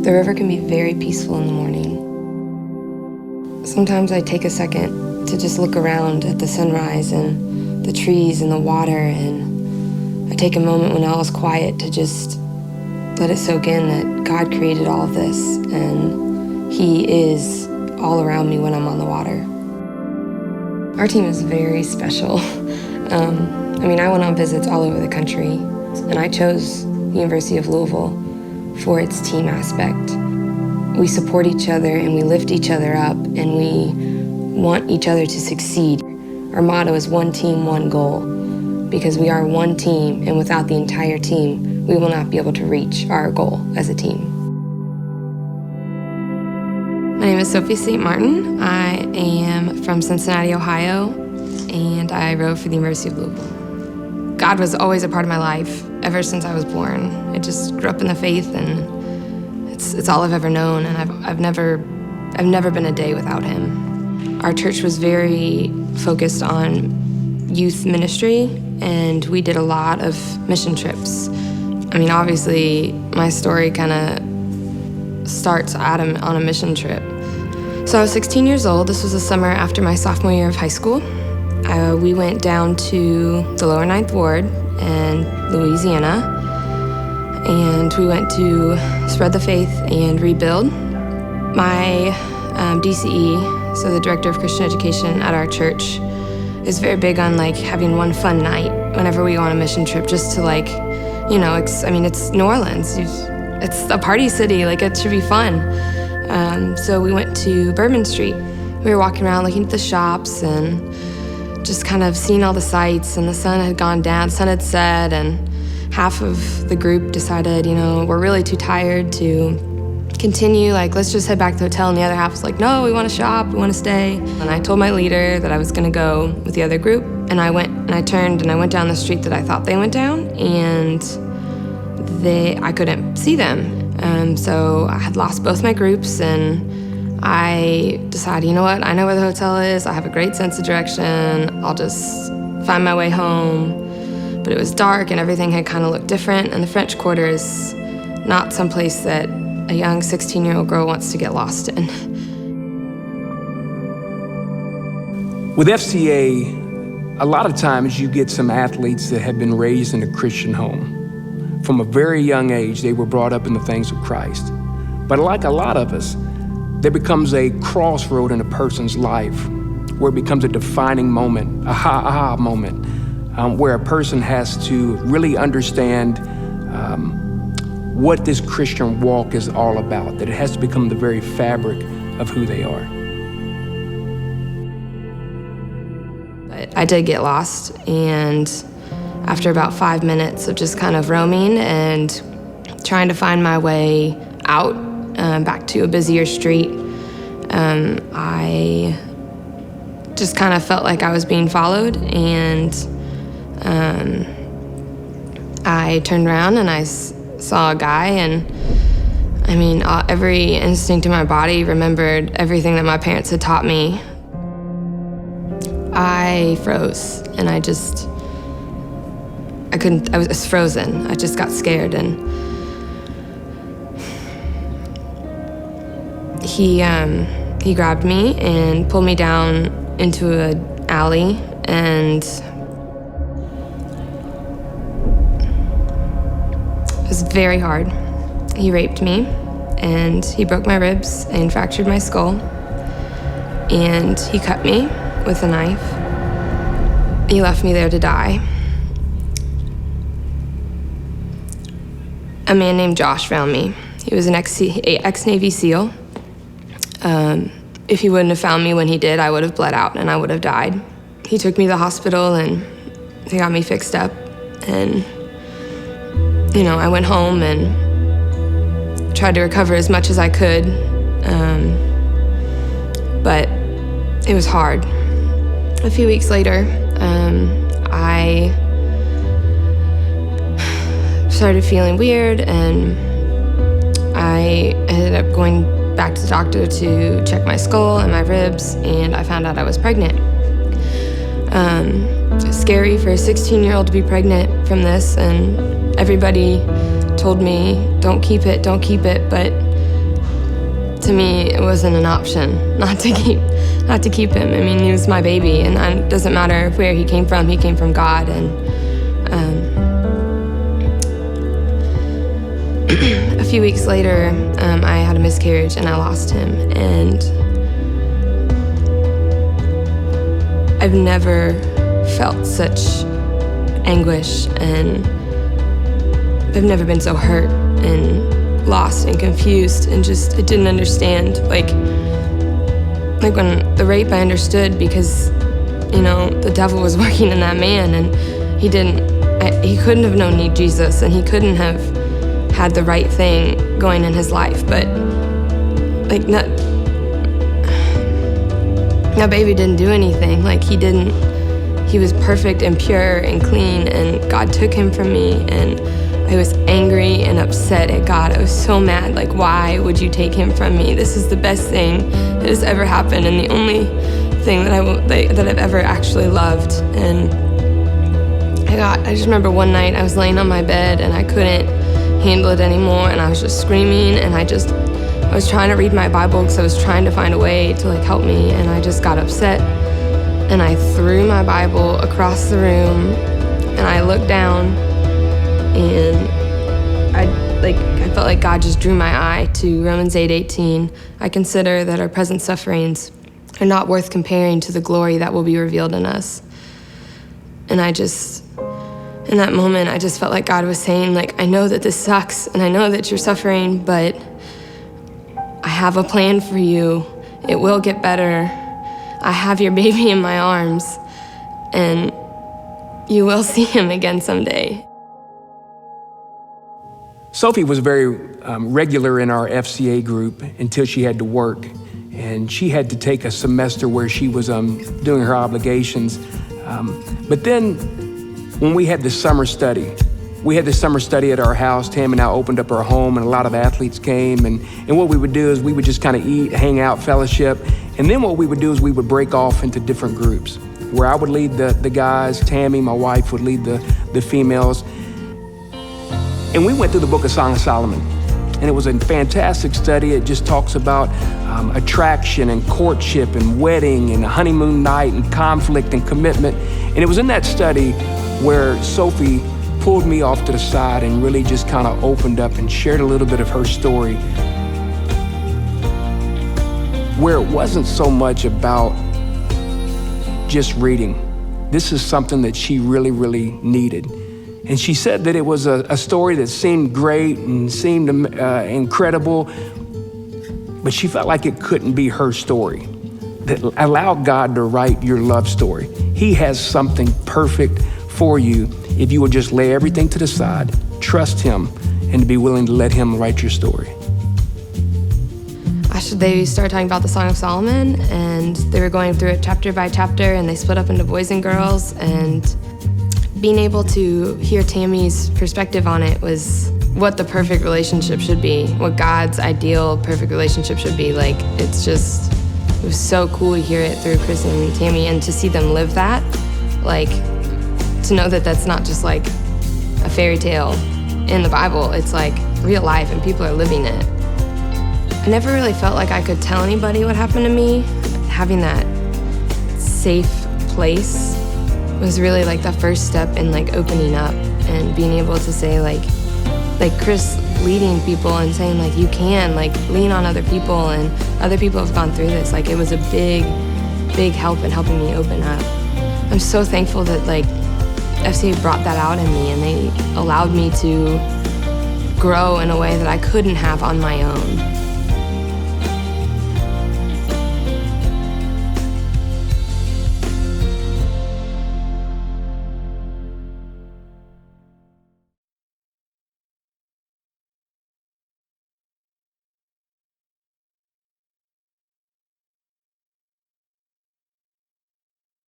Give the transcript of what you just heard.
The river can be very peaceful in the morning. Sometimes I take a second to just look around at the sunrise and the trees and the water, and I take a moment when all is quiet to just let it soak in that God created all of this and He is all around me when I'm on the water. Our team is very special. I went on visits all over the country, and I chose University of Louisville for its team aspect. We support each other and we lift each other up, and we want each other to succeed. Our motto is one team, one goal, because we are one team, and without the entire team, we will not be able to reach our goal as a team. My name is Sophie St. Martin. I am from Cincinnati, Ohio, and I rowed for the University of Louisville. God was always a part of my life ever since I was born. I just grew up in the faith, and it's all I've ever known, and I've never been a day without Him. Our church was very focused on youth ministry, and we did a lot of mission trips. Obviously, my story kind of starts out on a mission trip. So I was 16 years old. This was the summer after my sophomore year of high school. We went down to the lower 9th Ward in Louisiana, and we went to spread the faith and rebuild. My DCE, so the Director of Christian Education at our church, is very big on having one fun night whenever we go on a mission trip, just to it's New Orleans. It's a party city, it should be fun. So we went to Bourbon Street. We were walking around looking at the shops and just kind of seeing all the sights, and the sun had gone down, the sun had set, and half of the group decided, we're really too tired to continue, let's just head back to the hotel, and the other half was like, no, we want to shop, we want to stay. And I told my leader that I was going to go with the other group, and I went, and I turned, and I went down the street that I thought they went down, and I couldn't see them. So I had lost both my groups, and I decided, you know what, I know where the hotel is, I have a great sense of direction, I'll just find my way home. But it was dark and everything had kind of looked different, and the French Quarter is not someplace that a young 16-year-old girl wants to get lost in. With FCA, a lot of times you get some athletes that have been raised in a Christian home. From a very young age, they were brought up in the things of Christ. But like a lot of us, there becomes a crossroad in a person's life where it becomes a defining moment, a aha moment, where a person has to really understand what this Christian walk is all about, that it has to become the very fabric of who they are. But I did get lost, and after about 5 minutes of just kind of roaming and trying to find my way out back to a busier street, I just kind of felt like I was being followed, and I turned around and I saw a guy, and every instinct in my body remembered everything that my parents had taught me. I froze, and I was frozen. I just got scared, and he grabbed me and pulled me down into an alley, and it was very hard. He raped me, and he broke my ribs and fractured my skull, and he cut me with a knife. He left me there to die. A man named Josh found me. He was an ex-Navy SEAL. If he wouldn't have found me when he did, I would have bled out and I would have died. He took me to the hospital and they got me fixed up. And, I went home and tried to recover as much as I could. But it was hard. A few weeks later, I started feeling weird, and I ended up going back to the doctor to check my skull and my ribs, and I found out I was pregnant. It's scary for a 16-year-old to be pregnant from this, and everybody told me, don't keep it, but to me, it wasn't an option not to keep him. I mean, he was my baby, and it doesn't matter where he came from God. And a few weeks later, I had a miscarriage and I lost him. And I've never felt such anguish, and I've never been so hurt and lost and confused, and just, I didn't understand. Like when the rape, I understood because, the devil was working in that man, and he couldn't have known Jesus, and he couldn't have had the right thing going in his life. But that baby didn't do anything. He was perfect and pure and clean, and God took him from me, and I was angry and upset at God. I was so mad, why would you take him from me? This is the best thing that has ever happened, and the only thing that I've ever actually loved. And I just remember one night I was laying on my bed and I couldn't handle it anymore, and I was just screaming, and I was trying to read my Bible because I was trying to find a way to help me, and I just got upset, and I threw my Bible across the room, and I looked down, and I felt like God just drew my eye to Romans 8:18. I consider that our present sufferings are not worth comparing to the glory that will be revealed in us. And in that moment, I just felt like God was saying, I know that this sucks, and I know that you're suffering, but I have a plan for you. It will get better. I have your baby in my arms, and you will see him again someday. Sophie was very regular in our FCA group until she had to work, and she had to take a semester where she was doing her obligations. But then when we had the summer study at our house, Tam and I opened up our home, and a lot of athletes came, and what we would do is we would just kind of eat, hang out, fellowship, and then what we would do is we would break off into different groups, where I would lead the guys, Tammy, my wife, would lead the females. And we went through the book of Song of Solomon, and it was a fantastic study. It just talks about attraction and courtship and wedding and a honeymoon night and conflict and commitment. And it was in that study where Sophie pulled me off to the side and really just kind of opened up and shared a little bit of her story, where it wasn't so much about just reading. This is something that she really, really needed. And she said that it was a story that seemed great and seemed incredible, but she felt like it couldn't be her story. That allow God to write your love story. He has something perfect for you if you will just lay everything to the side, trust him, and to be willing to let him write your story. They started talking about the Song of Solomon, and they were going through it chapter by chapter, and they split up into boys and girls, and being able to hear Tammy's perspective on it was what the perfect relationship should be, what God's ideal perfect relationship should be. It was so cool to hear it through Chris and Tammy, and to see them live that, to know that that's not just a fairy tale in the Bible, it's real life and people are living it. I never really felt like I could tell anybody what happened to me. Having that safe place was really the first step in opening up and being able to say Chris leading people and saying you can lean on other people, and other people have gone through this. It was a big help in helping me open up. I'm so thankful that FCA brought that out in me, and they allowed me to grow in a way that I couldn't have on my own.